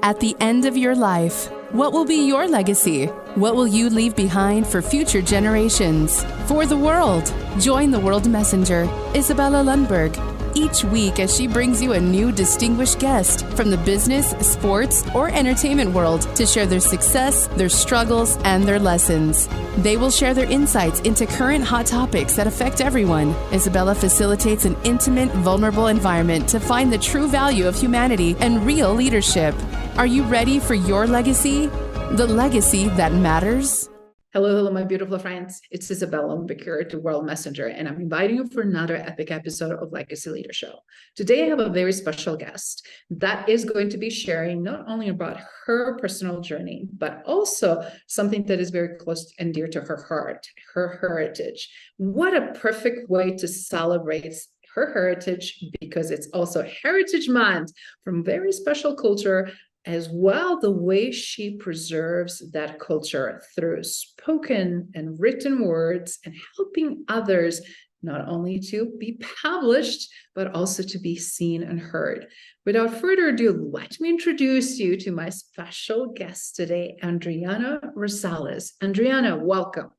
At the end of your life, what will be your legacy? What will you leave behind for future generations? For the world, join the World Messenger, Izabela Lundberg, each week as she brings you a new distinguished guest from the business, sports, or entertainment world to share their success, their struggles, and their lessons. They will share their insights into current hot topics that affect everyone. Izabela facilitates an intimate, vulnerable environment to find the true value of humanity and real leadership. Are you ready for your legacy? The legacy that matters? Hello, my beautiful friends. It's Izabela Lundberg, the World Messenger, and I'm inviting you for another epic episode of Legacy Leader Show. Today, I have a very special guest that is going to be sharing not only about her personal journey, but also something that is very close and dear to her heart, her heritage. What a perfect way to celebrate her heritage, because it's also Heritage Month from very special culture, as well the way she preserves that culture through spoken and written words and helping others not only to be published, but also to be seen and heard. Without further ado, let me introduce you to my special guest today, Adriana Rosales. Adriana, welcome.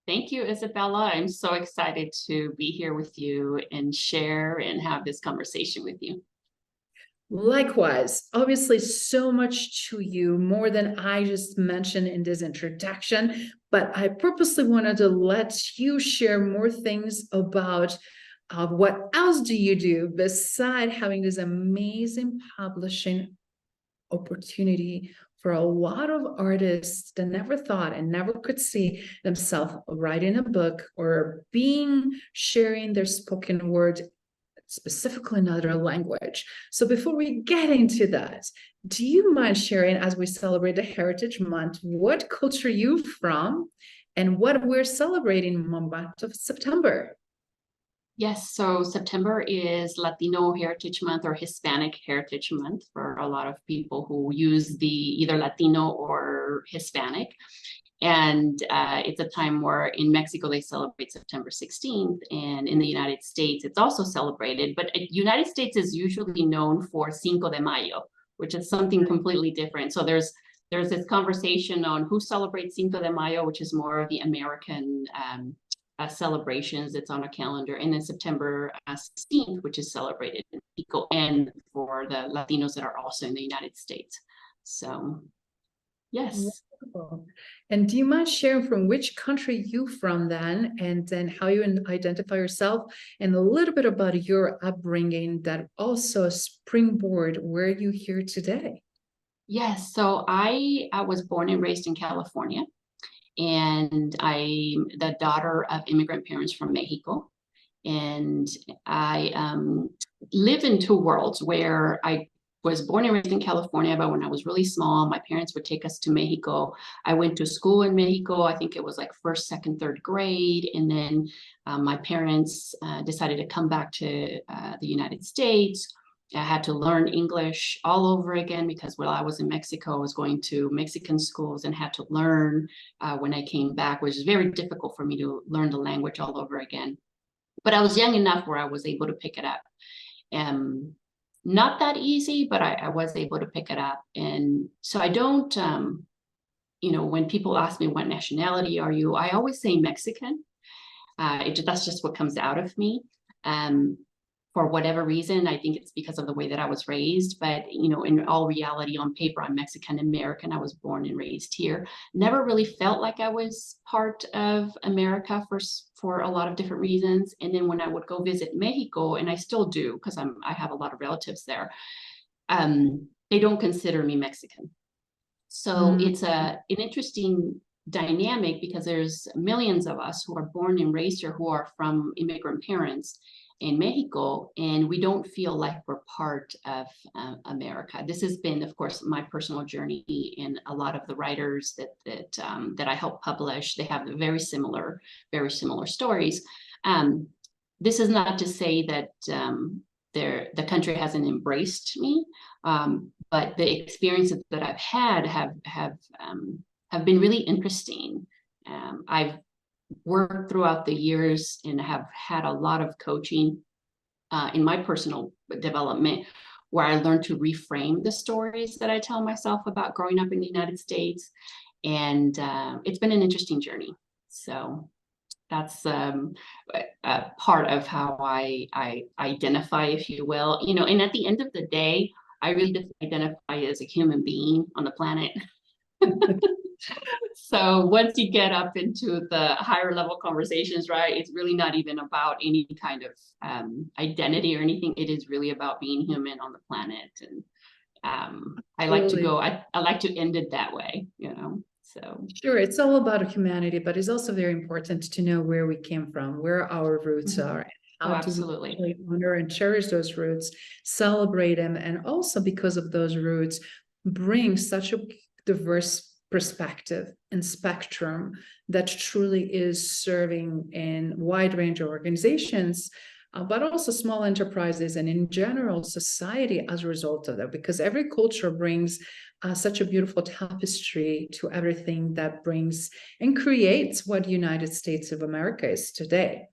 Thank you, Izabela. I'm so excited to be here with you and share and have this conversation with you. Likewise, obviously so much to you, more than I just mentioned in this introduction, but I purposely wanted to let you share more things about what else do you do beside having this amazing publishing opportunity for a lot of artists that never thought and never could see themselves writing a book or sharing their spoken word specifically in another language. So before we get into that, do you mind sharing, as we celebrate the Heritage Month, what culture you're from and what we're celebrating in the month of September? Yes, so September is Latino Heritage Month or Hispanic Heritage Month for a lot of people who use the either Latino or Hispanic. And it's a time where in Mexico, they celebrate September 16th. And in the United States, it's also celebrated. But the United States is usually known for Cinco de Mayo, which is something completely different. So there's this conversation on who celebrates Cinco de Mayo, which is more of the American celebrations. It's on a calendar. And then September 16th, which is celebrated in Mexico and for the Latinos that are also in the United States. So, yes. And do you mind sharing from which country you from then, and then how you identify yourself, and a little bit about your upbringing that also springboard where you here today? Yes, so I was born and raised in California, and I'm the daughter of immigrant parents from Mexico. And I live in two worlds where I was born and raised in California, but when I was really small, my parents would take us to Mexico. I went to school in Mexico. I think it was like first, second, third grade. And then my parents decided to come back to the United States. I had to learn English all over again because while I was in Mexico, I was going to Mexican schools and had to learn when I came back, which is very difficult for me to learn the language all over again. But I was young enough where I was able to pick it up. Not that easy, but I was able to pick it up. And so I don't, when people ask me what nationality are you, I always say Mexican. That's just what comes out of me. For whatever reason, I think it's because of the way that I was raised. But, in all reality, on paper, I'm Mexican American. I was born and raised here. Never really felt like I was part of America for a lot of different reasons. And then when I would go visit Mexico, and I still do because I have a lot of relatives there, they don't consider me Mexican. So it's an interesting dynamic because there's millions of us who are born and raised here who are from immigrant parents in Mexico, and we don't feel like we're part of America. This has been, of course, my personal journey, and a lot of the writers that I help publish, they have very similar stories. This is not to say that the country hasn't embraced me, but the experiences that I've had have been really interesting. I've worked throughout the years and have had a lot of coaching in my personal development where I learned to reframe the stories that I tell myself about growing up in the United States. And it's been an interesting journey. So that's a part of how I identify, if you will, and at the end of the day, I really just identify as a human being on the planet. So once you get up into the higher level conversations, right, it's really not even about any kind of identity or anything. It is really about being human on the planet. And I like to go, I like to end it that way, so. Sure, it's all about humanity, but it's also very important to know where we came from, where our roots are, and how absolutely. we honor and cherish those roots, celebrate them, and also because of those roots, bring such a diverse perspective and spectrum that truly is serving in wide range of organizations, but also small enterprises and in general society as a result of that, because every culture brings such a beautiful tapestry to everything that brings and creates what United States of America is today.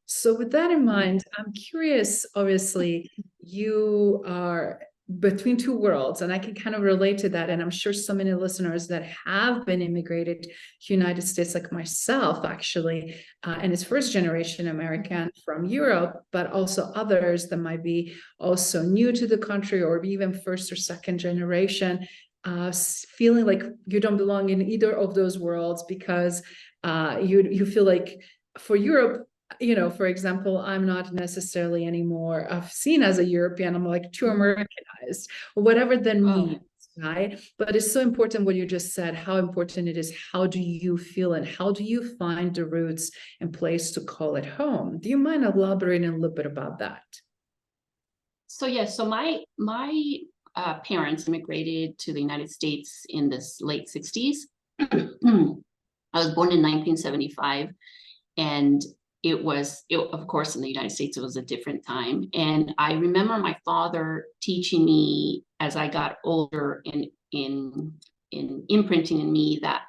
So with that in mind, I'm curious, obviously, you are between two worlds, and I can kind of relate to that. And I'm sure so many listeners that have been immigrated to United States, like myself, actually, and it's first generation American from Europe, but also others that might be also new to the country or even first or second generation, feeling like you don't belong in either of those worlds because you feel like for Europe, for example, I'm not necessarily anymore seen as a European. I'm like too Americanized, or whatever that means, right? But it's so important what you just said, how important it is. How do you feel and how do you find the roots and place to call it home? Do you mind elaborating a little bit about that? So, yes, so my parents immigrated to the United States in the late 60s. I was born in 1975, and of course, in the United States, it was a different time. And I remember my father teaching me as I got older and in imprinting in me that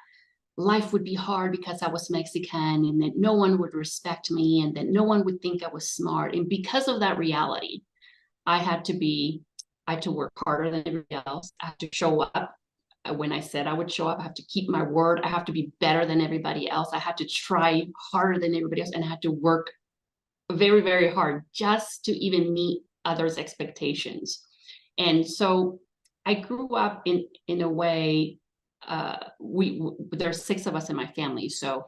life would be hard because I was Mexican and that no one would respect me and that no one would think I was smart. And because of that reality, I had to work harder than everybody else. I had to show up. When I said I would show up, I have to keep my word. I have to be better than everybody else. I had to try harder than everybody else, and I had to work very, very hard just to even meet others' expectations. And so I grew up in a way, there's 6 of us in my family. So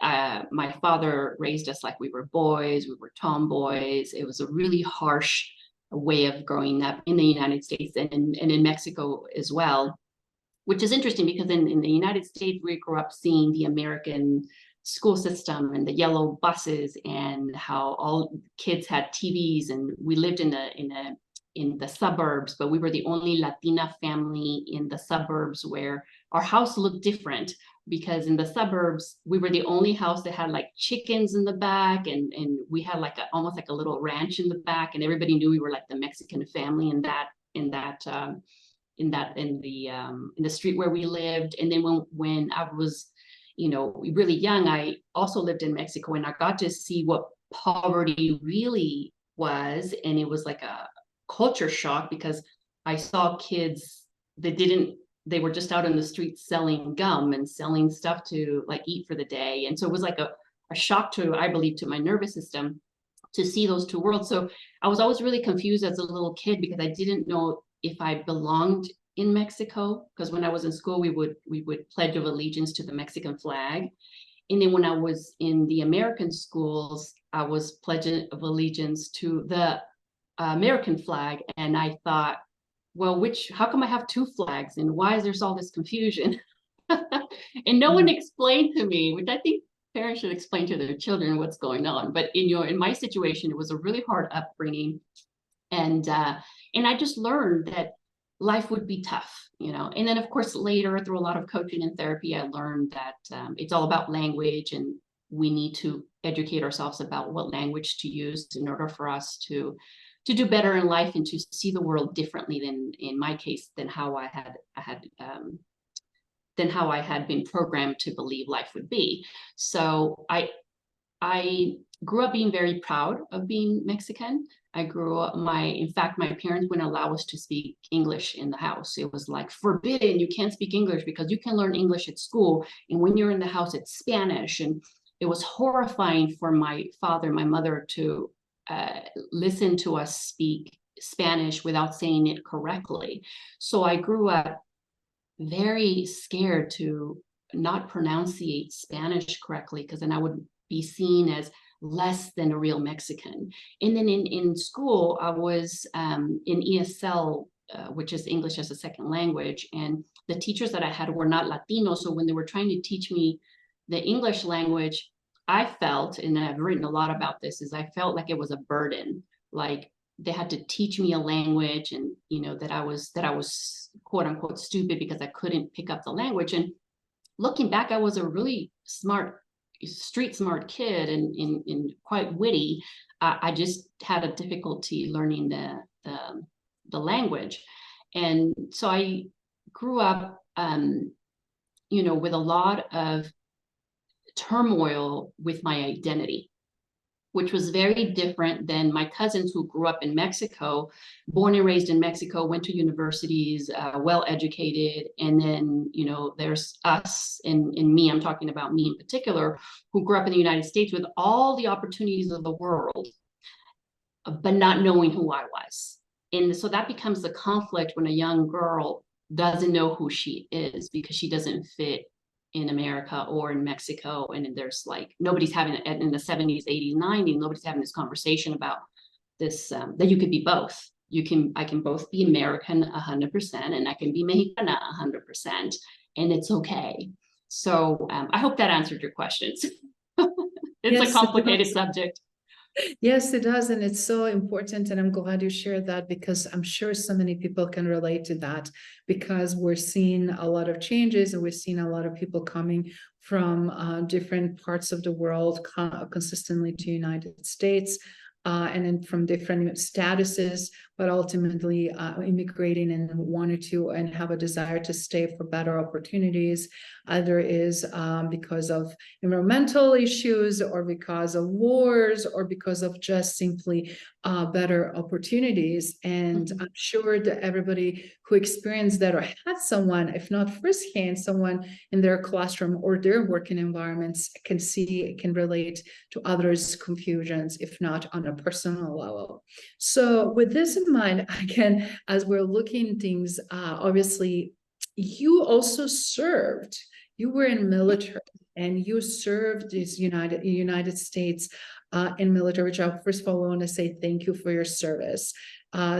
my father raised us like we were boys, we were tomboys. It was a really harsh way of growing up in the United States and in Mexico as well. Which is interesting because in the United States, we grew up seeing the American school system and the yellow buses and how all kids had TVs, and we lived in the suburbs, but we were the only Latina family in the suburbs where our house looked different because in the suburbs, we were the only house that had like chickens in the back and we had like almost like a little ranch in the back, and everybody knew we were like the Mexican family in the street where we lived. And then when I was, really young, I also lived in Mexico, and I got to see what poverty really was. And it was like a culture shock because I saw kids that they were just out in the streets selling gum and selling stuff to like eat for the day. And so it was like a shock I believe, to my nervous system to see those two worlds. So I was always really confused as a little kid because I didn't know if I belonged in Mexico, because when I was in school, we would pledge of allegiance to the Mexican flag. And then when I was in the American schools, I was pledging of allegiance to the American flag. And I thought, well, how come I have 2 flags? And why is there all this confusion? And no one explained to me, which I think parents should explain to their children what's going on. But in my situation, it was a really hard upbringing. And I just learned that life would be tough, and then of course later through a lot of coaching and therapy, I learned that it's all about language, and we need to educate ourselves about what language to use in order for us to do better in life and to see the world differently than, in my case, than how I had been programmed to believe life would be. So I grew up being very proud of being Mexican. In fact, my parents wouldn't allow us to speak English in the house. It was like forbidden. You can't speak English because you can learn English at school. And when you're in the house, it's Spanish. And it was horrifying for my father, my mother to listen to us speak Spanish without saying it correctly. So I grew up very scared to not pronunciate Spanish correctly, because then I would be seen as less than a real Mexican. And then in school, I was in ESL, which is English as a second language. And the teachers that I had were not Latinos. So when they were trying to teach me the English language, I felt, and I've written a lot about this, is I felt like it was a burden. Like they had to teach me a language, and that I was quote unquote stupid because I couldn't pick up the language. And looking back, I was a really smart, street smart kid and quite witty. I just had a difficulty learning the language. And so I grew up with a lot of turmoil with my identity, which was very different than my cousins who grew up in Mexico, born and raised in Mexico, went to universities, well-educated. And then, there's us and me, I'm talking about me in particular, who grew up in the United States with all the opportunities of the world, but not knowing who I was. And so that becomes the conflict when a young girl doesn't know who she is because she doesn't fit in America or in Mexico. And there's like, nobody's having it in the 70s, 80s, 90s, nobody's having this conversation about this, that you could be both. I can both be American 100% and I can be Mexicana 100%, and it's okay. So I hope that answered your questions. It's a complicated subject. Yes, it does. And it's so important. And I'm glad you shared that, because I'm sure so many people can relate to that, because we're seeing a lot of changes and we're seeing a lot of people coming from different parts of the world consistently to the United States. And then from different statuses, but ultimately immigrating and wanted to and have a desire to stay for better opportunities, either is because of environmental issues or because of wars or because of just simply better opportunities. And I'm sure that everybody who experienced that or had someone, if not firsthand, someone in their classroom or their working environments can relate to others' confusions, if not on a personal level. So with this in mind, again, as we're looking things, obviously, you also served. You were in military and you served this United States in military, which I first of all want to say thank you for your service.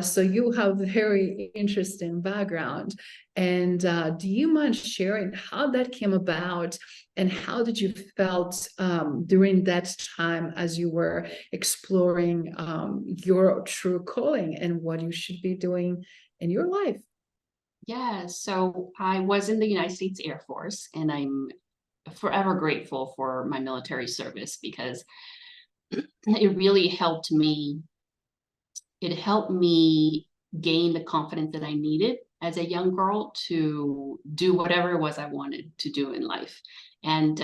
So you have a very interesting background. And do you mind sharing how that came about and how did you felt during that time as you were exploring your true calling and what you should be doing in your life? Yeah, so I was in the United States Air Force, and I'm forever grateful for my military service because it really helped me. It helped me gain the confidence that I needed as a young girl to do whatever it was I wanted to do in life. And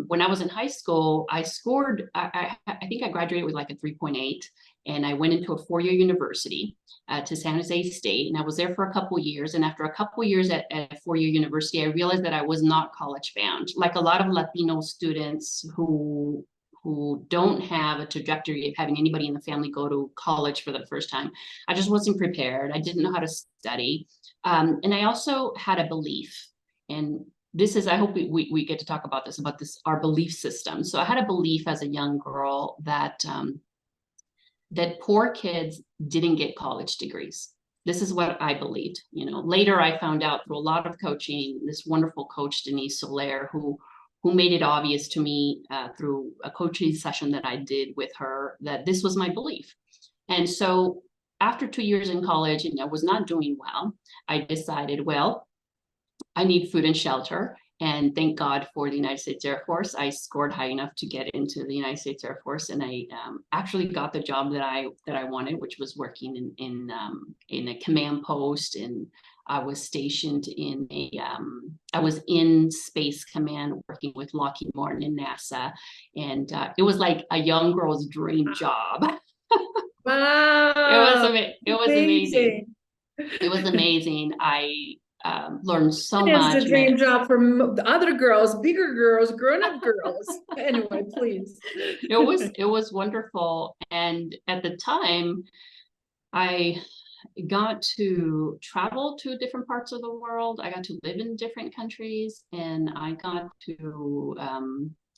when I was in high school, I scored, I think I graduated with like a 3.8, and I went into a four-year university to San Jose State, and I was there for a couple of years. And after a couple of years at a four-year university, I realized that I was not college bound. Like a lot of Latino students who don't have a trajectory of having anybody in the family go to college for the first time. I just wasn't prepared. I didn't know how to study. And I also had a belief, and this is, I hope we get to talk about this, our belief system. So I had a belief as a young girl that that poor kids didn't get college degrees. This is what I believed. Later I found out through a lot of coaching, this wonderful coach, Denise Soler, who made it obvious to me through a coaching session that I did with her that this was my belief. And so after 2 years in college and I was not doing well, I decided, well, I need food and shelter. And thank God for the United States Air Force. I scored high enough to get into the United States Air Force, and I actually got the job that I wanted, which was working in a command post. And I was stationed in I was in Space Command working with Lockheed Martin and NASA. And it was like a young girl's dream job. Wow. It was amazing. It was amazing. I learned so much. It's a dream job for other girls, bigger girls, grown-up girls. Anyway, please. It was wonderful. And at the time, I got to travel to different parts of the world. I got to live in different countries, and I got to,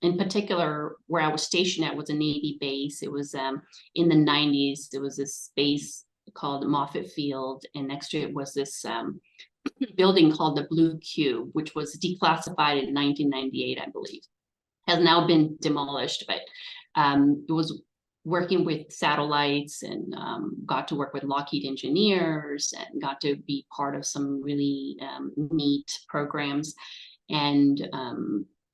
in particular, where I was stationed at was a Navy base. It was in the 90s. There was this base called Moffett Field, and next to it was this building called the Blue Cube, which was declassified in 1998, I believe. Has now been demolished, but it was working with satellites, and got to work with Lockheed engineers, and got to be part of some really neat programs. And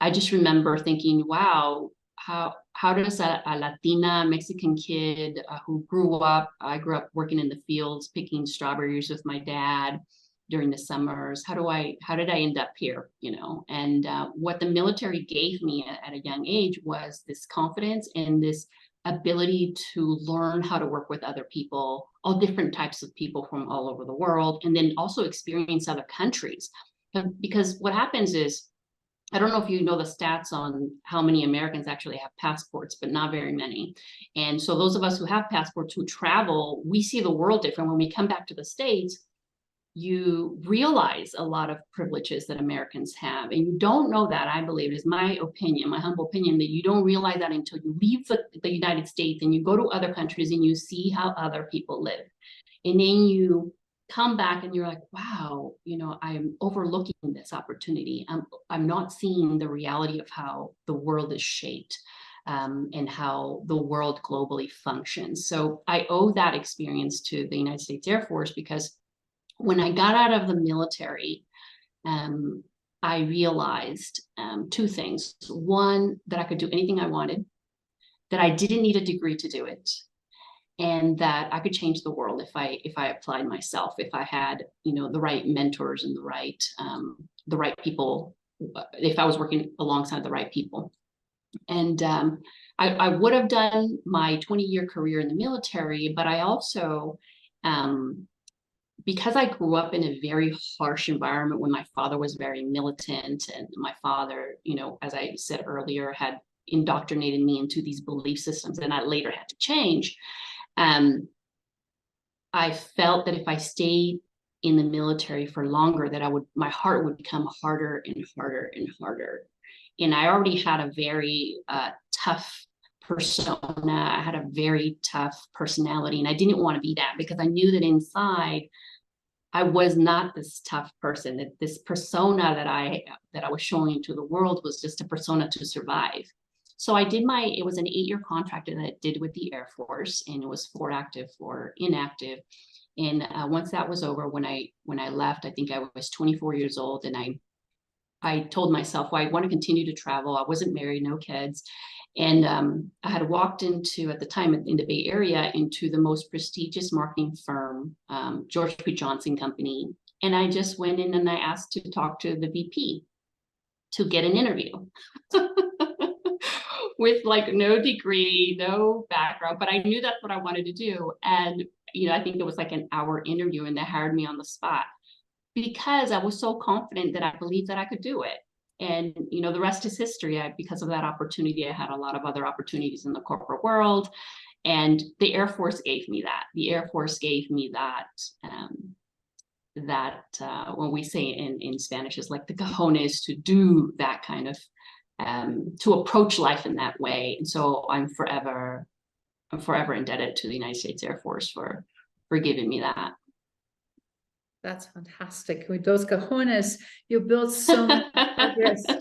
I just remember thinking, wow, how does a Latina Mexican kid who I grew up working in the fields, picking strawberries with my dad during the summers, how did I end up here, And what the military gave me at a young age was this confidence and this ability to learn how to work with other people, all different types of people from all over the world, and then also experience other countries. Because what happens is, I don't know if you know the stats on how many Americans actually have passports, but not very many. And so those of us who have passports, who travel, we see the world different. When we come back to the States, you realize a lot of privileges that Americans have. And you don't know that, I believe, is my opinion, my humble opinion, that you don't realize that until you leave the United States and you go to other countries and you see how other people live. And then you come back and you're like, wow, I'm overlooking this opportunity. I'm not seeing the reality of how the world is shaped, and how the world globally functions. So I owe that experience to the United States Air Force, because when I got out of the military, I realized two things. One, that I could do anything I wanted, that I didn't need a degree to do it, and that I could change the world if I applied myself, if I had, the right mentors and the right people, if I was working alongside the right people. And I would have done my 20-year career in the military, but I also, because I grew up in a very harsh environment when my father was very militant, and my father, as I said earlier, had indoctrinated me into these belief systems that I later had to change. I felt that if I stayed in the military for longer, that my heart would become harder and harder and harder. And I already had a very tough persona. I had a very tough personality, and I didn't want to be that, because I knew that inside I was not this tough person. That this persona that I was showing to the world was just a persona to survive. So I did it was an 8-year contract that I did with the Air Force, and it was 4 active, 4 inactive. And once that was over, when I left, I think I was 24 years old, and I told myself, well, I want to continue to travel. I wasn't married, no kids. And I had walked into, at the time in the Bay Area, into the most prestigious marketing firm, George P. Johnson Company. And I just went in and I asked to talk to the VP to get an interview. With like no degree, no background, but I knew that's what I wanted to do. And, I think it was like an hour interview, and they hired me on the spot because I was so confident that I believed that I could do it. And, the rest is history. Because of that opportunity, I had a lot of other opportunities in the corporate world, and the Air Force gave me that. The Air Force gave me that, when we say in Spanish, is like the cojones to do that kind of, to approach life in that way. And so I'm forever indebted to the United States Air Force for giving me that. That's fantastic. With those cojones, you build so much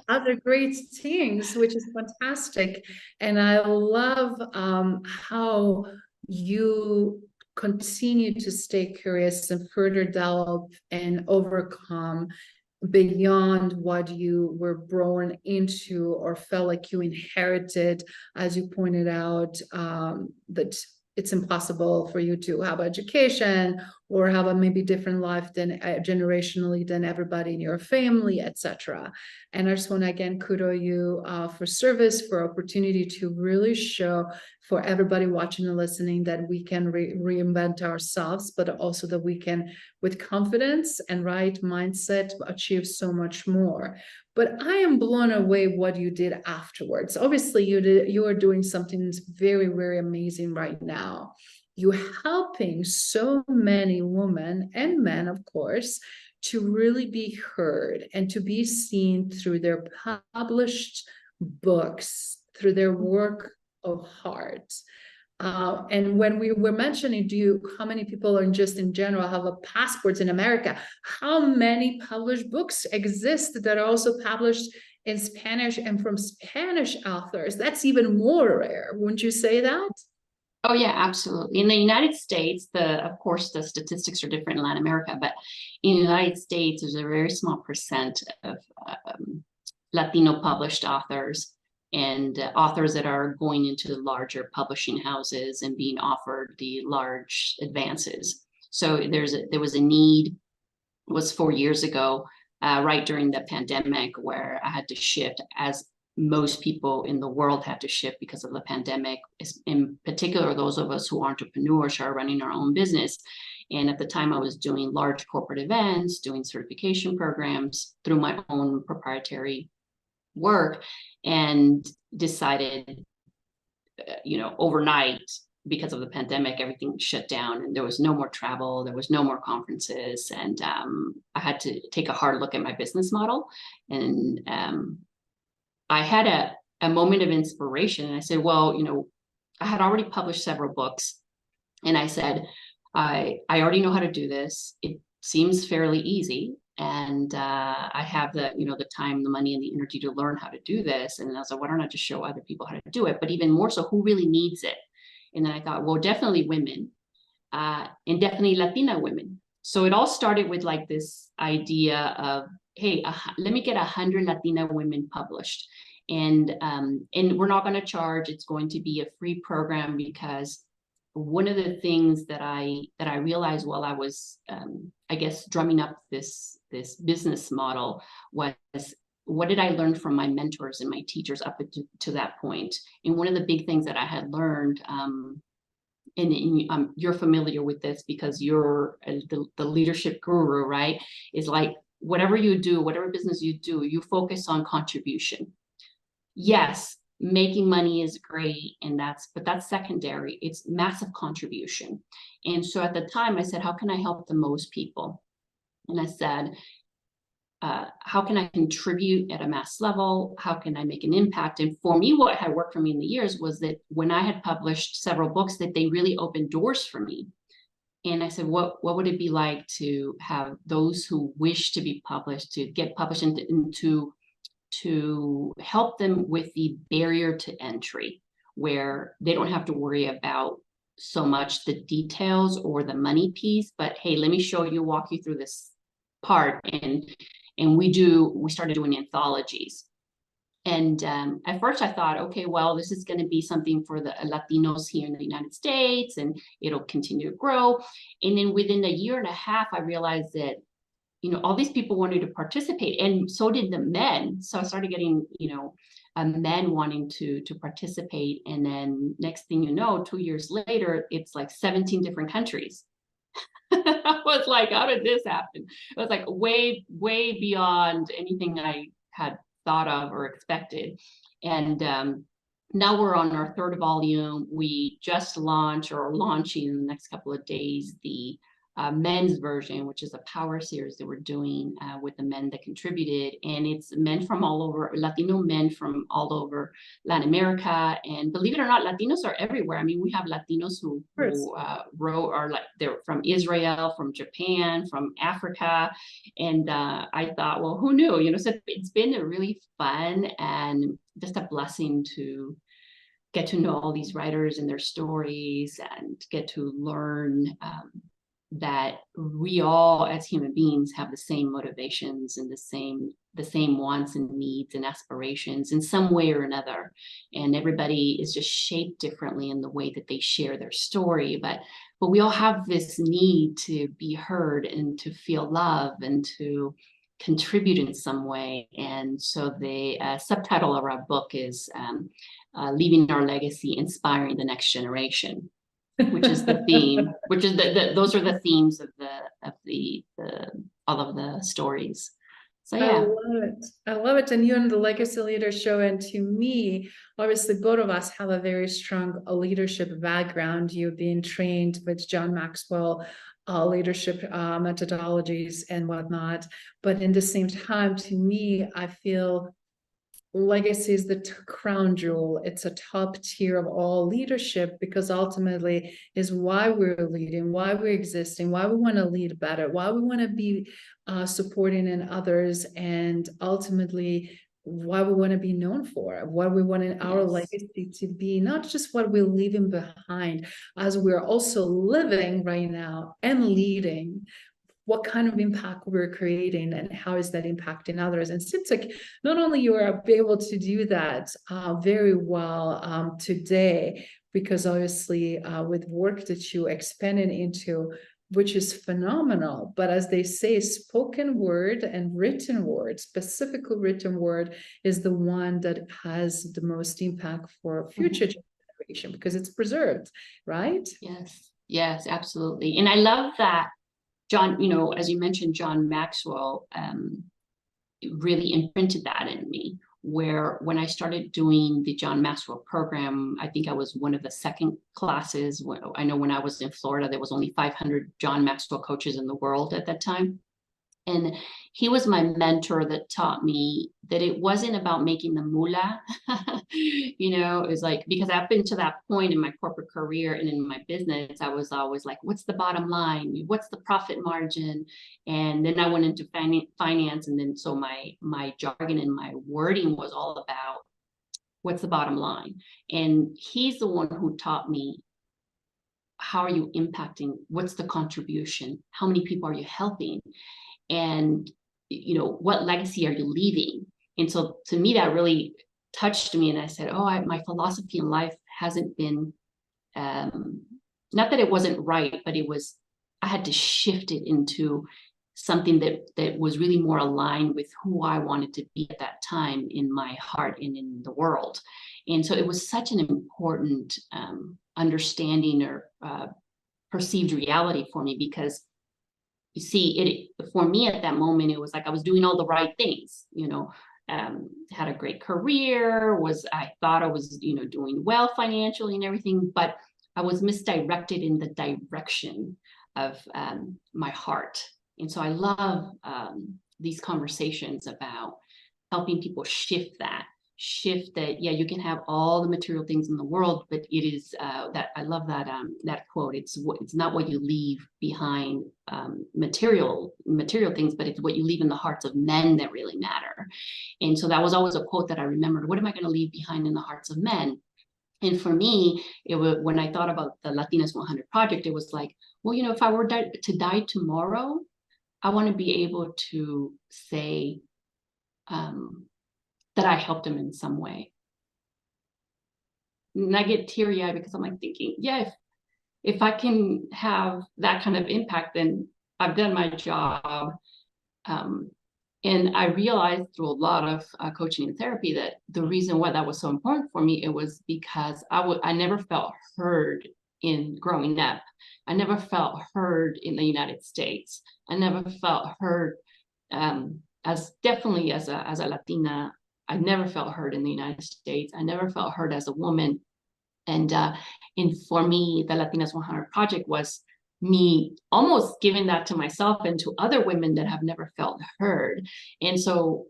other great things, which is fantastic. And I love how you continue to stay curious and further develop and overcome beyond what you were born into or felt like you inherited, as you pointed out, that it's impossible for you to have education or have a maybe different life than generationally than everybody in your family, etc. And I just want to again kudos you for service, for opportunity to really show for everybody watching and listening that we can reinvent ourselves, but also that we can, with confidence and right mindset, achieve so much more. But I am blown away what you did afterwards. Obviously, you are doing something very, very amazing right now. You're helping so many women and men, of course, to really be heard and to be seen through their published books, through their work of heart. And when we were mentioning, how many people are just in general have a passports in America? How many published books exist that are also published in Spanish and from Spanish authors? That's even more rare. Wouldn't you say that? Oh yeah, absolutely. In the United States, of course, the statistics are different in Latin America, but in the United States, there's a very small percent of Latino published authors and authors that are going into the larger publishing houses and being offered the large advances. So there was a need, it was 4 years ago, right during the pandemic, where I had to shift, as most people in the world had to shift because of the pandemic, in particular those of us who are entrepreneurs, who are running our own business. And at the time I was doing large corporate events, doing certification programs through my own proprietary work, and decided, overnight, because of the pandemic, everything shut down and there was no more travel, there was no more conferences. And I had to take a hard look at my business model. And I had a moment of inspiration, and I said, well, I had already published several books, and I said, I already know how to do this. It seems fairly easy. And I have the time, the money, and the energy to learn how to do this. And I was like, why don't I just show other people how to do it? But even more so, who really needs it? And then I thought, well, definitely women, and definitely Latina women. So it all started with like this idea of, hey, let me get 100 Latina women published. And we're not going to charge. It's going to be a free program, because one of the things that I realized while I was, I guess, drumming up this business model was, what did I learn from my mentors and my teachers up to that point? And one of the big things that I had learned, and you're familiar with this because you're the leadership guru, right? Is like, whatever you do, whatever business you do, you focus on contribution. Yes, making money is great, but that's secondary. It's massive contribution. And so at the time I said, how can I help the most people? And I said, how can I contribute at a mass level? How can I make an impact? And for me, what had worked for me in the years was that when I had published several books, that they really opened doors for me. And I said, what would it be like to have those who wish to be published, to get published, and to help them with the barrier to entry, where they don't have to worry about so much the details or the money piece, but hey, let me show you, walk you through this part. And we started doing anthologies. And at first I thought, okay, well, this is going to be something for the Latinos here in the United States, and it'll continue to grow. And then within a year and a half, I realized that, all these people wanted to participate, and so did the men. So I started getting, men wanting to participate. And then next thing you know, 2 years later, it's like 17 different countries. I was like, how did this happen? It was like way, way beyond anything I had thought of or expected. And now we're on our 3rd volume. We just launched, or are launching in the next couple of days, the men's version, which is a power series that we're doing with the men that contributed. And it's men from all over, Latino men from all over Latin America. And believe it or not, Latinos are everywhere. I mean, we have Latinos who are like, they're from Israel, from Japan, from Africa. And I thought, well, who knew? So it's been a really fun and just a blessing to get to know all these writers and their stories, and get to learn that we all as human beings have the same motivations and the same wants and needs and aspirations in some way or another. And everybody is just shaped differently in the way that they share their story. But we all have this need to be heard and to feel love and to contribute in some way. And so the subtitle of our book is Leaving Our Legacy, Inspiring the Next Generation, which is the theme, which is those are the themes of the all of the stories. So yeah. I love it. I love it. And you and the Legacy Leader Show, and to me, obviously both of us have a very strong leadership background. You being trained with John Maxwell leadership methodologies and whatnot. But in the same time, to me, I feel legacy is the crown jewel. It's a top tier of all leadership, because ultimately is why we're leading, why we're existing, why we want to lead better, why we want to be supporting in others, and ultimately why we want to be known for, what we want in our legacy to be, not just what we're leaving behind, as we're also living right now and leading. What kind of impact we're creating and how is that impacting others? And it seems like not only you are able to do that very well today, because obviously with work that you expanded into, which is phenomenal, but as they say, spoken word and written word, specifically written word, is the one that has the most impact for future generation, because it's preserved, right? Yes, absolutely. And I love that John, as you mentioned, John Maxwell really imprinted that in me, where when I started doing the John Maxwell program, I think I was one of the second classes. I know when I was in Florida, there was only 500 John Maxwell coaches in the world at that time. And he was my mentor that taught me that it wasn't about making the moolah. It was like, because I've been to that point in my corporate career and in my business, I was always like, what's the bottom line? What's the profit margin? And then I went into finance. And then so my jargon and my wording was all about what's the bottom line. And he's the one who taught me, how are you impacting? What's the contribution? How many people are you helping? And, what legacy are you leaving? And so to me, that really touched me. And I said, my philosophy in life hasn't been, not that it wasn't right, but I had to shift it into something that was really more aligned with who I wanted to be at that time in my heart and in the world. And so it was such an important understanding or perceived reality for me, because you see, for me at that moment, it was like I was doing all the right things, had a great career, I thought I was, doing well financially and everything, but I was misdirected in the direction of my heart. And so I love these conversations about helping people shift that, you can have all the material things in the world, but it is that I love that quote. It's not what you leave behind, material things, but it's what you leave in the hearts of men that really matter. And so that was always a quote that I remembered. What am I going to leave behind in the hearts of men? And for me, it was, when I thought about the Latinas 100 project, it was like, well, if I were to die tomorrow, I want to be able to say that I helped him in some way. And I get teary-eyed because I'm like thinking, if I can have that kind of impact, then I've done my job. And I realized through a lot of coaching and therapy that the reason why that was so important for me, it was because I never felt heard in growing up. I never felt heard in the United States. I never felt heard as a Latina. I never felt heard in the United States. I never felt heard as a woman. And for me, the Latinas 100 project was me almost giving that to myself and to other women that have never felt heard. And so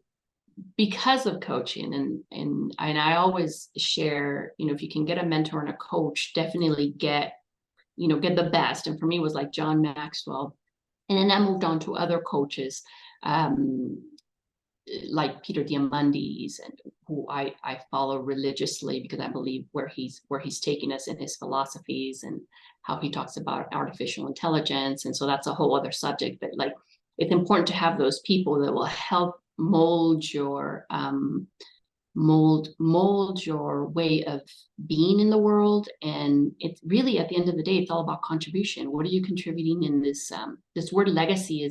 because of coaching, and I always share, if you can get a mentor and a coach, definitely get the best. And for me, it was like John Maxwell. And then I moved on to other coaches. like Peter Diamandis, and who I follow religiously, because I believe where he's taking us in his philosophies and how he talks about artificial intelligence. And so that's a whole other subject, but like, it's important to have those people that will help mold your mold your way of being in the world. And it's really, at the end of the day, it's all about contribution. What are you contributing in this? This word legacy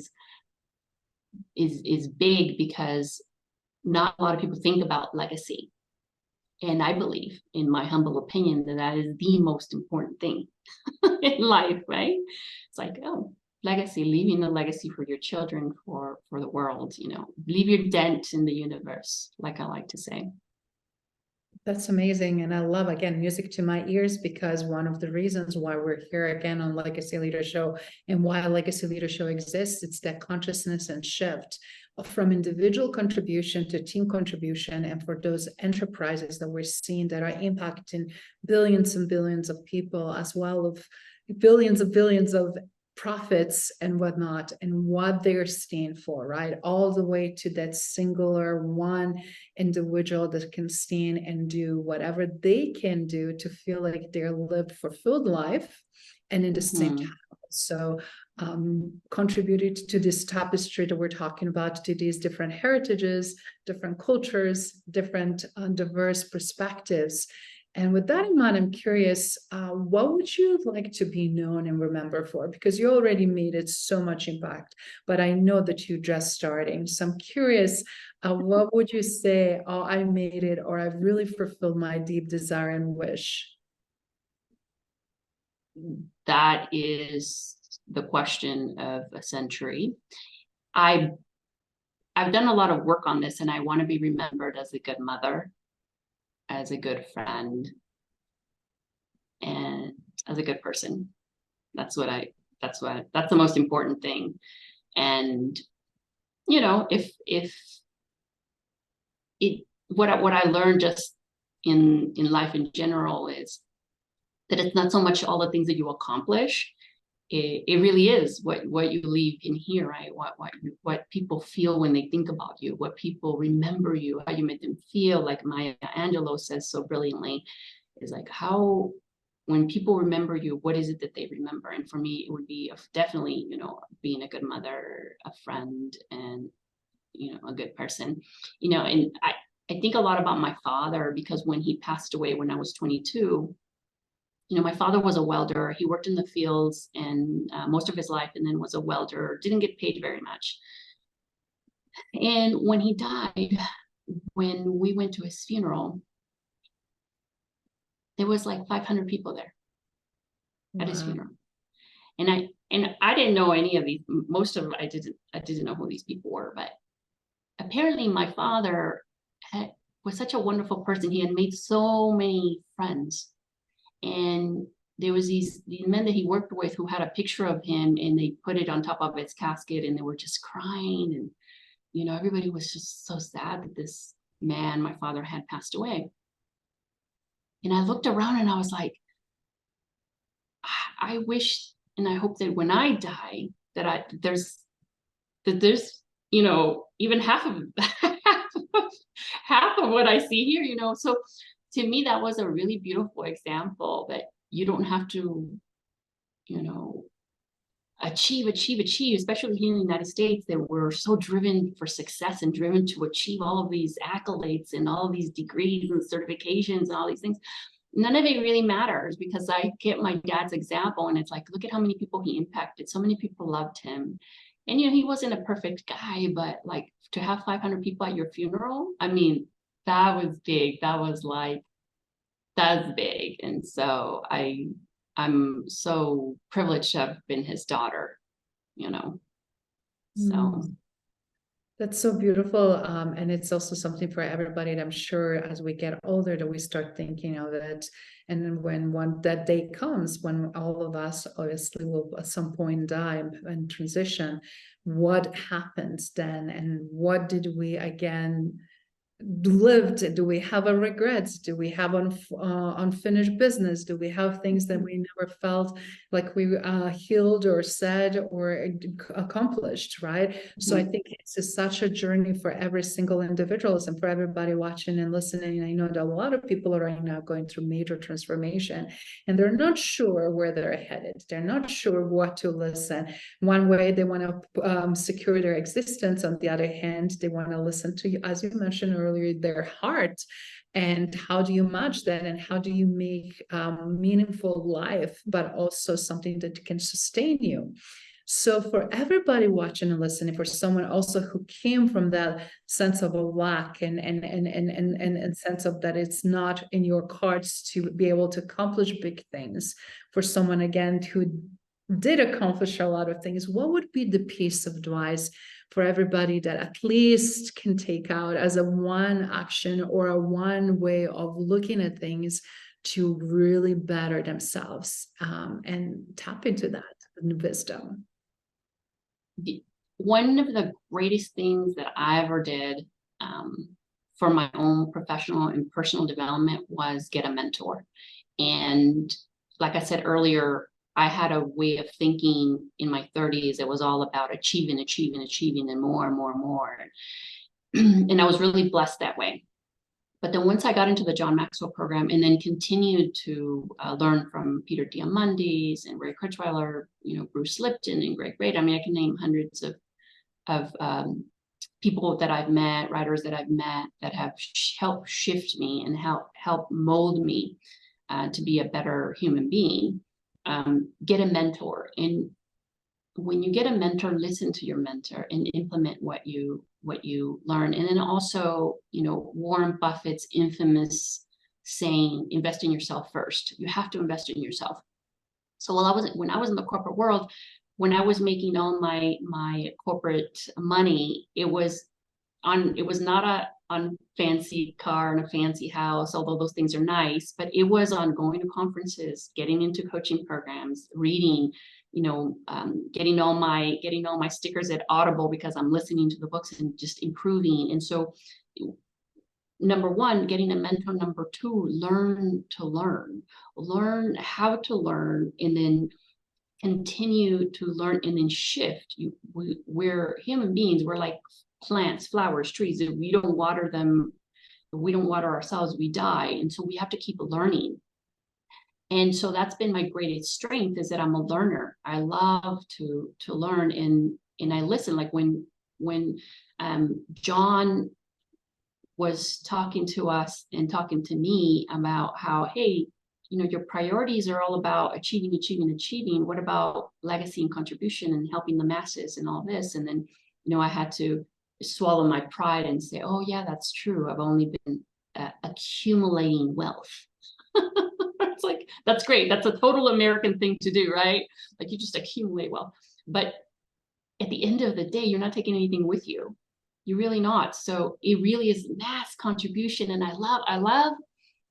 is big, because not a lot of people think about legacy. And I believe, in my humble opinion, that is the most important thing in life, right? It's like, oh, legacy, leaving a legacy for your children, for the world, leave your dent in the universe, like I like to say. That's amazing. And I love, again, music to my ears, because one of the reasons why we're here again on Legacy Leader Show, and why Legacy Leader Show exists, it's that consciousness and shift from individual contribution to team contribution, and for those enterprises that we're seeing that are impacting billions and billions of people, as well as billions of profits and whatnot, and what they're staying for, right? All the way to that singular one individual that can stand and do whatever they can do to feel like they're lived fulfilled life, and in the same time also contributed to this tapestry that we're talking about, to these different heritages, different cultures, different diverse perspectives. And with that in mind, I'm curious, what would you like to be known and remembered for? Because you already made it so much impact, but I know that you're just starting. So I'm curious, what would you say, oh, I made it, or I've really fulfilled my deep desire and wish? That is the question of a century. I've done a lot of work on this, and I want to be remembered as a good mother, as a good friend, and as a good person. That's the most important thing. And what I learned just in life in general is that it's not so much all the things that you accomplish. It really is what you leave in here, right? What people feel when they think about you, what people remember you, how you made them feel. Like Maya Angelou says so brilliantly, is like, how, when people remember you, what is it that they remember? And for me, it would be definitely, being a good mother, a friend, and, a good person, and I think a lot about my father, because when he passed away when I was 22, my father was a welder. He worked in the fields and most of his life, and then was a welder, didn't get paid very much. And when he died, when we went to his funeral, there was like 500 people there at his funeral. And I didn't know any of these, most of them, I didn't know who these people were, but apparently my father was such a wonderful person. He had made so many friends. And there was these men that he worked with who had a picture of him, and they put it on top of his casket, and they were just crying. And, everybody was just so sad that this man, my father, had passed away. And I looked around and I was like, I wish, and I hope that when I die, that there's, even half of what I see here, so to me, that was a really beautiful example that you don't have to, achieve, especially here in the United States, that we're so driven for success and driven to achieve all of these accolades and all of these degrees and certifications and all these things. None of it really matters, because I get my dad's example, and it's like, look at how many people he impacted. So many people loved him. And, he wasn't a perfect guy, but like, to have 500 people at your funeral, I mean, that was big. That's big. And so I'm so privileged to have been his daughter, so. That's so beautiful. And it's also something for everybody that I'm sure as we get older that we start thinking of it. And then when that day comes, when all of us obviously will at some point die and transition, what happens then? And what did we again lived? Do we have a regrets? Do we have unfinished business? Do we have things that we never felt like we healed or said or accomplished, right? So I think it's such a journey for every single individual and for everybody watching and listening. I know that a lot of people are right now going through major transformation, and they're not sure where they're headed. They're not sure what to listen. One way they want to secure their existence. On the other hand, they want to listen to, as you mentioned earlier, their heart. And how do you match that, and how do you make meaningful life, but also something that can sustain you? So for everybody watching and listening, for someone also who came from that sense of a lack and sense of that it's not in your cards to be able to accomplish big things, for someone again who did accomplish a lot of things, what would be the piece of advice for everybody that at least can take out as a one action or a one way of looking at things to really better themselves and tap into that wisdom? One of the greatest things that I ever did for my own professional and personal development was get a mentor. And like I said earlier, I had a way of thinking in my 30s. It was all about achieving, and more and more and more. And I was really blessed that way. But then once I got into the John Maxwell program and then continued to learn from Peter Diamandis and Ray Kurzweiler, Bruce Lipton and Greg Reid. I mean, I can name hundreds of people that I've met, writers that I've met that have helped shift me and help mold me to be a better human being. Get a mentor. And when you get a mentor, listen to your mentor and implement what you learn. And then also, Warren Buffett's infamous saying, invest in yourself first. You have to invest in yourself. So when I was in the corporate world, when I was making all my corporate money, it was not on fancy car and a fancy house, although those things are nice, but it was on going to conferences, getting into coaching programs, reading, getting all my stickers at Audible because I'm listening to the books and just improving. And so number one, getting a mentor. Number two, learn how to learn, and then continue to learn and then shift. We're human beings. We're like plants, flowers, trees. If we don't water them, if we don't water ourselves, we die. And so we have to keep learning. And so that's been my greatest strength, is that I'm a learner. I love to learn, and I listen. Like when John was talking to us and talking to me about how, hey, your priorities are all about achieving. What about legacy and contribution and helping the masses and all this? And then, I had to swallow my pride and say, oh yeah, that's true. I've only been accumulating wealth. It's like, that's great. That's a total American thing to do, right? Like, you just accumulate wealth. But at the end of the day, you're not taking anything with you. You're really not. So it really is mass contribution. And I love,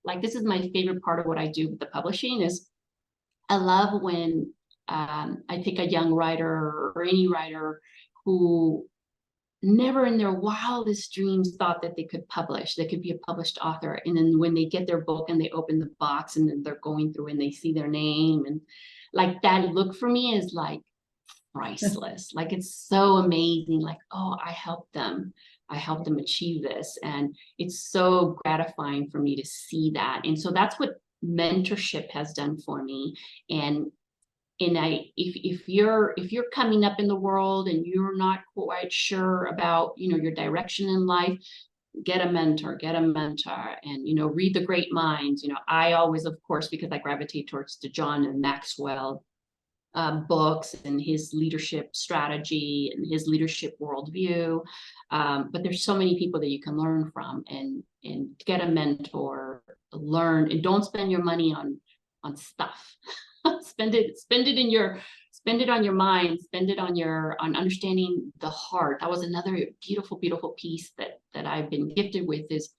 like, this is my favorite part of what I do with the publishing is I love when I take a young writer or any writer who never in their wildest dreams thought that they could publish, they could be a published author. And then when they get their book and they open the box and then they're going through and they see their name, and like, that look for me is like priceless. Like, it's so amazing. Like, oh, I helped them achieve this. And it's so gratifying for me to see that. And so that's what mentorship has done for me. And if you're coming up in the world and you're not quite sure about, your direction in life, get a mentor and, read the great minds. I always, of course, because I gravitate towards the John Maxwell books and his leadership strategy and his leadership worldview. But there's so many people that you can learn from, and get a mentor, learn, and don't spend your money on stuff. spend it on your mind, spend it on understanding the heart. That was another beautiful piece that I've been gifted with, is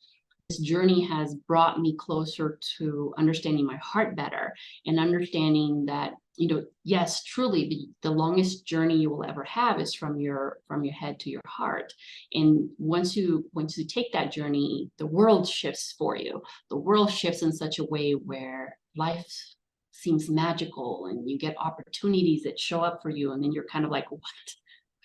journey has brought me closer to understanding my heart better, and understanding that, you know, yes, truly the longest journey you will ever have is from your head to your heart. And once you take that journey, the world shifts for you. The world shifts in such a way where life seems magical, and you get opportunities that show up for you, and then you're kind of like, what?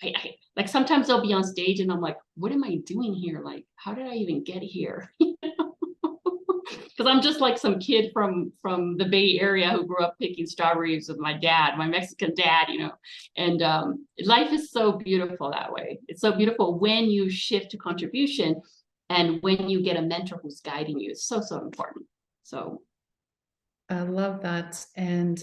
I like, sometimes I'll be on stage and I'm like, what am I doing here? Like, how did I even get here? Because I'm just like some kid from the Bay Area who grew up picking strawberries with my dad, my Mexican dad, you know. And life is so beautiful that way. It's so beautiful when you shift to contribution, and when you get a mentor who's guiding you. It's so important. So I love that. And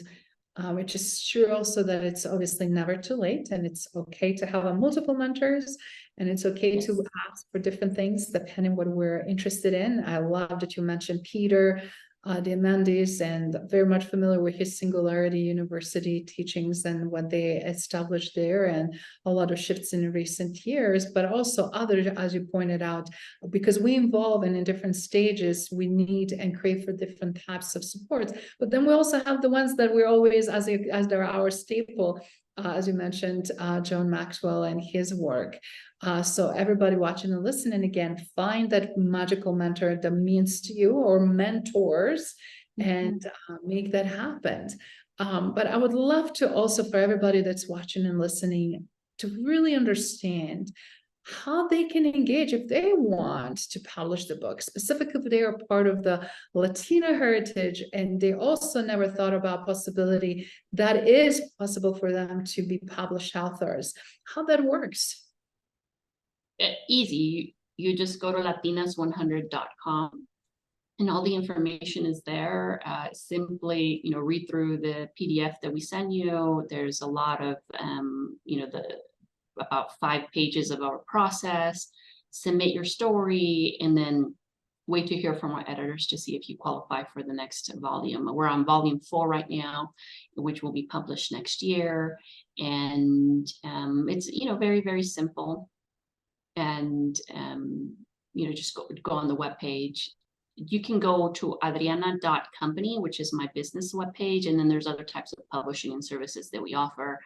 which is true also that it's obviously never too late, and it's okay to have multiple mentors, and it's okay yes. to ask for different things depending what we're interested in. I love that you mentioned Peter Diamandis, and very much familiar with his Singularity University teachings and what they established there, and a lot of shifts in recent years, but also others, as you pointed out, because we involve in different stages, we need and crave for different types of supports. But then we also have the ones that we're always, as they're our staple, as you mentioned, John Maxwell and his work. So everybody watching and listening, again, find that magical mentor that means to you, or mentors, and make that happen. But I would love to also, for everybody that's watching and listening, to really understand how they can engage if they want to publish the book, specifically if they are part of the Latina heritage and they also never thought about possibility that is possible for them to be published authors, how that works. Easy. You just go to latinas100.com, and all the information is there. Simply, you know, read through the PDF that we send you. There's a lot of, you know, about 5 pages of our process. Submit your story, and then wait to hear from our editors to see if you qualify for the next volume. We're on volume 4 right now, which will be published next year. And it's, you know, very, very simple. And you know, just go on the webpage. You can go to Adriana.company, which is my business webpage, and then there's other types of publishing and services that we offer,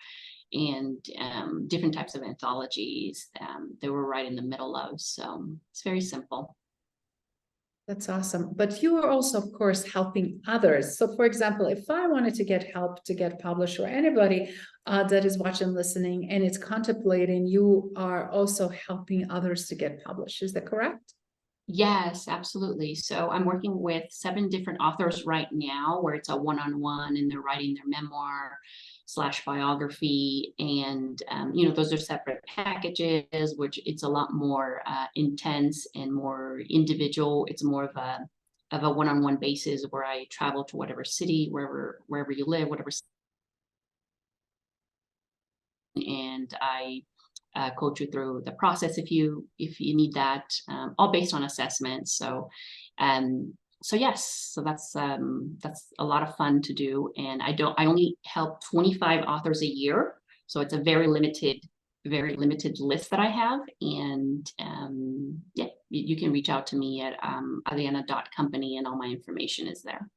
and different types of anthologies that we're right in the middle of. So it's very simple. That's awesome. But you are also, of course, helping others. So for example, if I wanted to get help to get published, or anybody that is watching, listening, and it's contemplating, you are also helping others to get published. Is that correct? Yes, absolutely. So I'm working with 7 different authors right now, where it's a one-on-one, and they're writing their memoir / biography. And, you know, those are separate packages, which it's a lot more intense and more individual. It's more of a one-on-one basis, where I travel to whatever city, wherever you live, whatever, and I coach you through the process if you need that, all based on assessments. So yes, so that's a lot of fun to do. And I only help 25 authors a year, so it's a very limited list that I have. And yeah, you can reach out to me at Adriana.company, and all my information is there.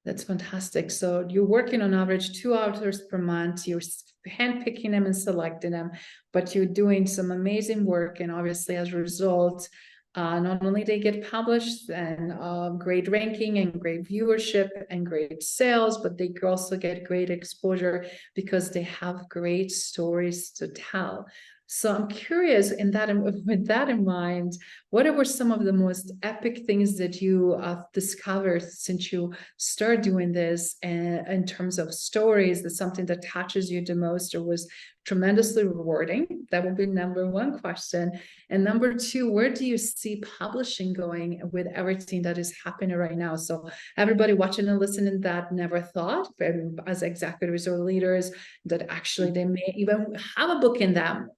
That's fantastic. So you're working on average 2 authors per month. You're handpicking them and selecting them, but you're doing some amazing work. And obviously, as a result, not only they get published and great ranking and great viewership and great sales, but they also get great exposure because they have great stories to tell. So I'm curious, with that in mind, what were some of the most epic things that you discovered since you started doing this, and in terms of stories, that's something that touches you the most or was tremendously rewarding? That would be number 1 question. And number 2, where do you see publishing going with everything that is happening right now? So everybody watching and listening that never thought, as executives or leaders, that actually they may even have a book in them.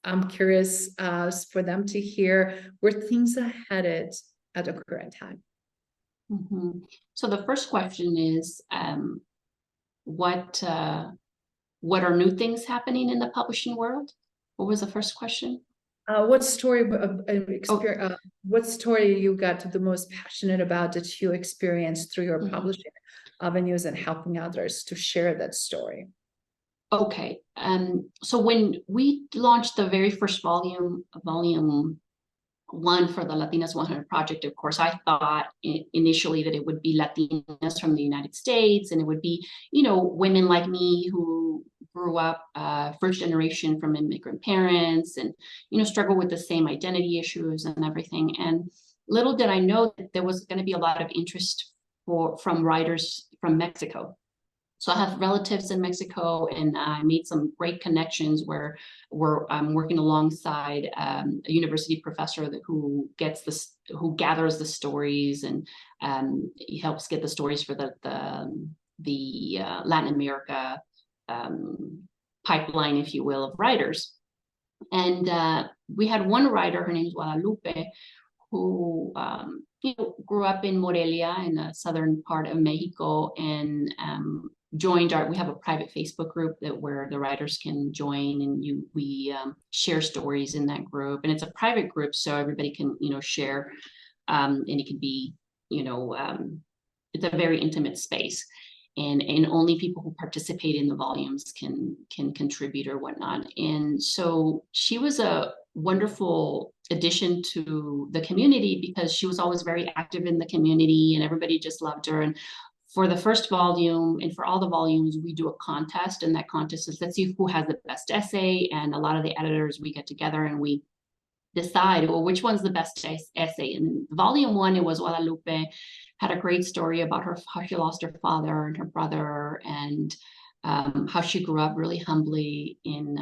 I'm curious for them to hear where things are headed at the current time. So the first question is, what are new things happening in the publishing world? What was the first question? What story what story you got the most passionate about that you experienced through your publishing avenues and helping others to share that story? Okay. So when we launched the very first volume 1 for the Latinas 100 project, of course, I thought initially that it would be Latinas from the United States, and it would be, women like me who grew up first generation from immigrant parents and, struggle with the same identity issues and everything. And little did I know that there was going to be a lot of interest from writers from Mexico. So I have relatives in Mexico, and I made some great connections where I'm working alongside a university professor who gathers the stories, and he helps get the stories for the Latin America pipeline, if you will, of writers. And we had one writer, her name is Guadalupe, who grew up in Morelia in the southern part of Mexico, and we have a private Facebook group where the writers can join, and we share stories in that group. And it's a private group, so everybody can share, and it can be it's a very intimate space, and only people who participate in the volumes can contribute or whatnot. And so she was a wonderful addition to the community because she was always very active in the community, and everybody just loved her. And for the first volume, and for all the volumes, we do a contest, and that contest is, let's see who has the best essay. And a lot of the editors, we get together and we decide, well, which one's the best essay. And volume 1, it was Guadalupe, had a great story about how she lost her father and her brother, and how she grew up really humbly in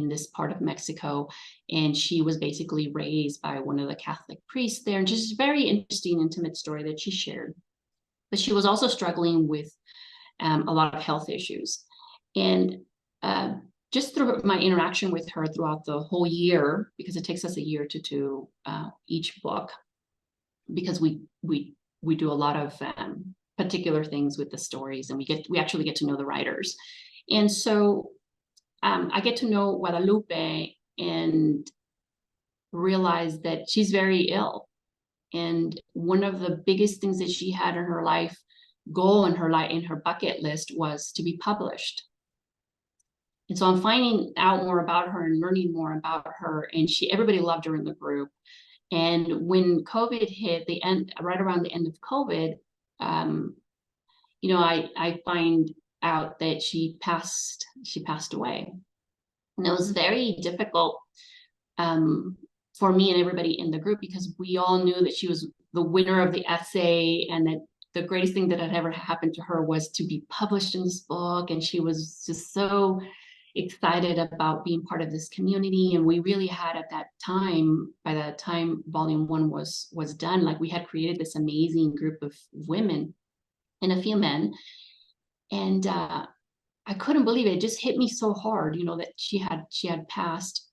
this part of Mexico. And she was basically raised by one of the Catholic priests there, and just a very interesting, intimate story that she shared. But she was also struggling with a lot of health issues. And just through my interaction with her throughout the whole year, because it takes us a year to do each book, because we do a lot of particular things with the stories, and we actually get to know the writers. And so I get to know Guadalupe and realize that she's very ill. And one of the biggest things that she had in her life goal in her bucket list was to be published. And so I'm finding out more about her and learning more about her, and everybody loved her in the group. And when COVID hit, right around the end of COVID, I find out that she passed away. And it was very difficult for me and everybody in the group, because we all knew that she was the winner of the essay, and that the greatest thing that had ever happened to her was to be published in this book. And she was just so excited about being part of this community. And we really had, at that time, by the time volume 1 was done, like, we had created this amazing group of women and a few men. And I couldn't believe it. It just hit me so hard, that she had passed.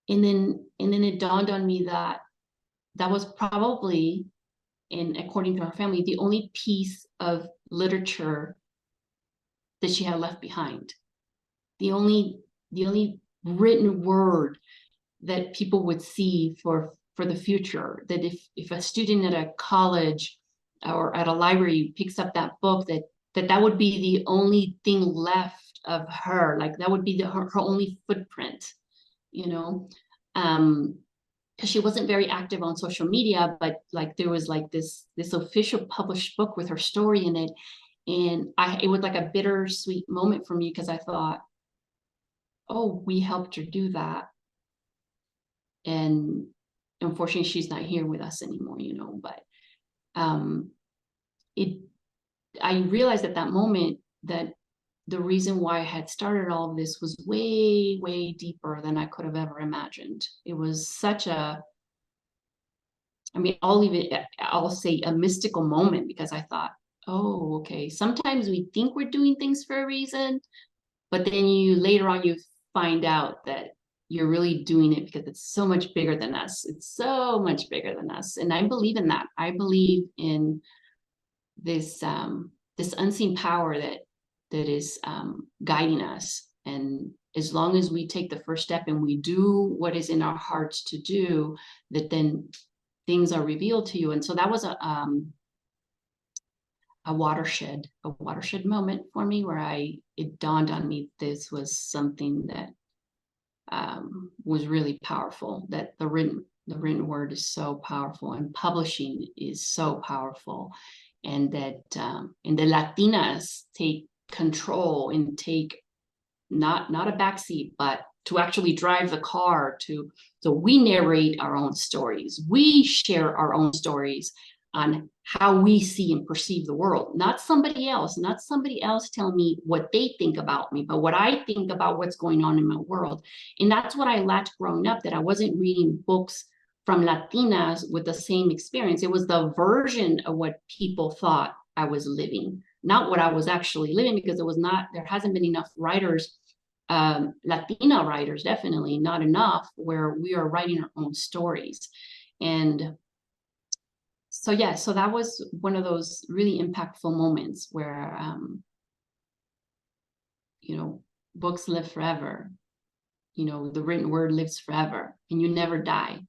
And then it dawned on me that was probably, and according to her family, the only piece of literature that she had left behind. The only written word that people would see for the future. That if a student at a college or at a library picks up that book, that would be the only thing left of her. Like, that would be her only footprint, because she wasn't very active on social media, but like, there was like this official published book with her story in it. And it was like a bittersweet moment for me, because I thought, oh, we helped her do that. And unfortunately, she's not here with us anymore, but I realized at that moment that the reason why I had started all of this was way, way deeper than I could have ever imagined. It was such I'll say a mystical moment, because I thought, oh, okay, sometimes we think we're doing things for a reason, but then later on you find out that you're really doing it because it's so much bigger than us. It's so much bigger than us. And I believe in that. I believe in this unseen power that is guiding us, and as long as we take the first step and we do what is in our hearts to do, that then things are revealed to you. And so that was a watershed moment for me, where it dawned on me this was something that was really powerful, that the written word is so powerful, and publishing is so powerful, and that and the Latinas take control and take not a backseat, but to actually drive the car. So we narrate our own stories. We share our own stories on how we see and perceive the world, not somebody else tell me what they think about me, but what I think about what's going on in my world. And that's what I lacked growing up, that I wasn't reading books from Latinas with the same experience. It was the version of what people thought I was living, not what I was actually living, because there hasn't been enough writers, Latina writers, definitely not enough, where we are writing our own stories. And so that was one of those really impactful moments where, books live forever. The written word lives forever, and you never die.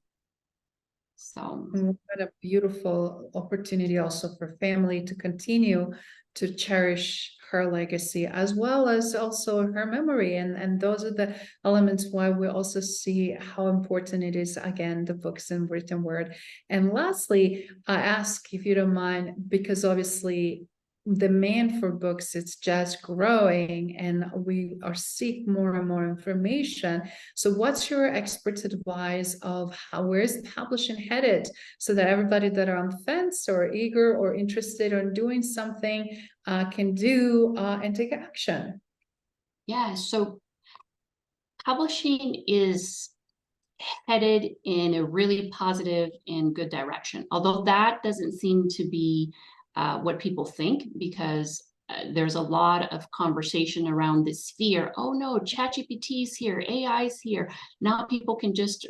So what a beautiful opportunity also for family to continue to cherish her legacy, as well as also her memory. And those are the elements why we also see how important it is, again, the books and written word. And lastly, I ask, if you don't mind, because obviously demand for books is just growing, and we are seek more and more information. So what's your expert's advice of where is publishing headed, so that everybody that are on the fence or eager or interested in doing something can do and take action? Yeah, so publishing is headed in a really positive and good direction, although that doesn't seem to be what people think, because there's a lot of conversation around this fear. Oh no, ChatGPT's here, AI's here. Now people can just,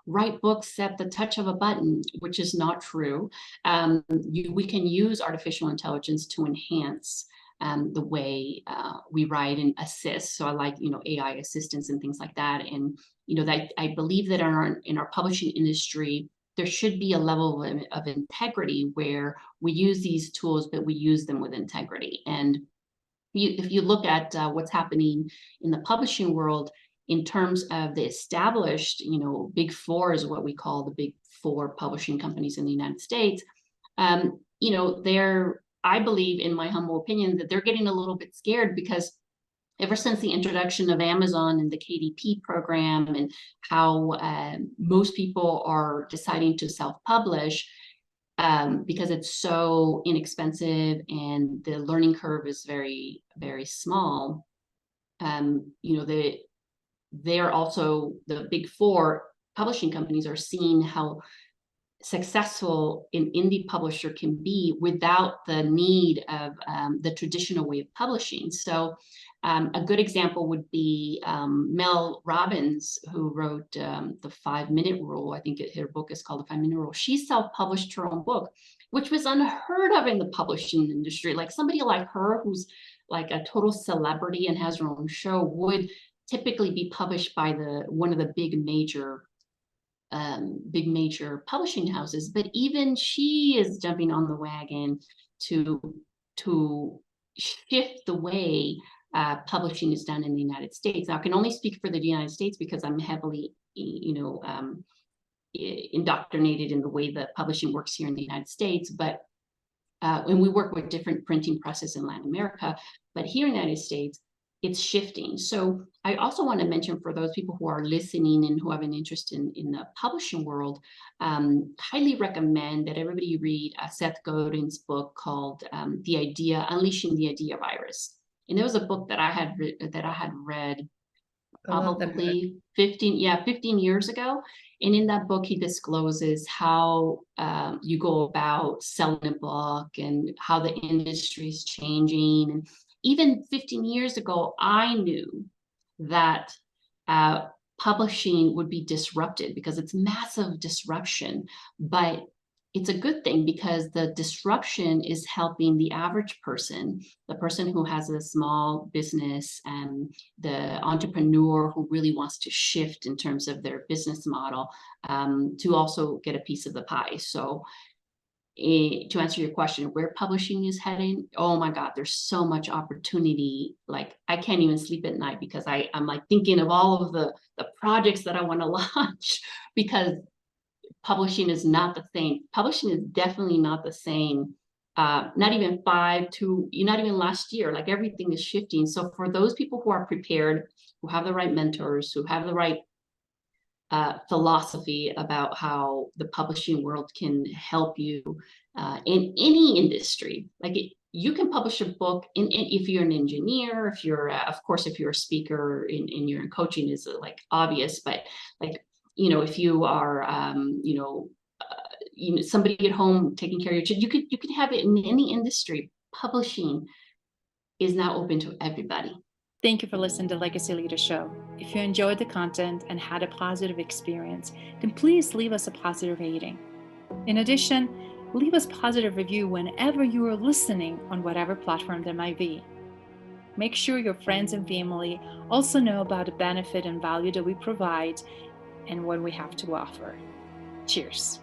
write books at the touch of a button, which is not true. We can use artificial intelligence to enhance the way we write and assist. So I like, AI assistants and things like that. And, that I believe that in our publishing industry, there should be a level of integrity where we use these tools, but we use them with integrity. And if you look at what's happening in the publishing world in terms of the established, big four is what we call the big four publishing companies in the United States, I believe, in my humble opinion, that they're getting a little bit scared, because ever since the introduction of Amazon and the KDP program, and how most people are deciding to self-publish because it's so inexpensive and the learning curve is very, very small. They're also, the big four publishing companies are seeing how successful an indie publisher can be without the need of the traditional way of publishing. So a good example would be Mel Robbins, who wrote the 5-Minute Rule. I think her book is called The 5-Minute Rule. She self-published her own book, which was unheard of in the publishing industry. Like somebody like her, who's like a total celebrity and has her own show, would typically be published by one of the big major publishing houses. But even she is jumping on the wagon to shift the way publishing is done in the United States. Now, I can only speak for the United States because I'm heavily, indoctrinated in the way that publishing works here in the United States. But and we work with different printing presses in Latin America, but here in the United States, it's shifting. So I also want to mention, for those people who are listening and who have an interest in the publishing world, highly recommend that everybody read Seth Godin's book called Unleashing the Idea Virus. And there was a book that I had read probably 15 years ago. And in that book, he discloses how you go about selling a book and how the industry is changing. And even 15 years ago, I knew that publishing would be disrupted because it's massive disruption. But it's a good thing because the disruption is helping the average person, the person who has a small business and the entrepreneur who really wants to shift in terms of their business model, to also get a piece of the pie. So to answer your question, where publishing is heading, oh my God, there's so much opportunity. Like I can't even sleep at night because I'm like thinking of all of the projects that I want to launch, because publishing is not the same. Publishing is definitely not the same. Not even not even last year, like everything is shifting. So for those people who are prepared, who have the right mentors, who have the right philosophy about how the publishing world can help you in any industry. Like you can publish a book if you're an engineer, if you're of course, if you're a speaker in your coaching is like obvious, but like, if you are somebody at home taking care of your children, you could have it in any industry. Publishing is now open to everybody. Thank you for listening to Legacy Leader Show. If you enjoyed the content and had a positive experience, then please leave us a positive rating. In addition, leave us a positive review whenever you are listening on whatever platform there might be. Make sure your friends and family also know about the benefit and value that we provide and what we have to offer. Cheers.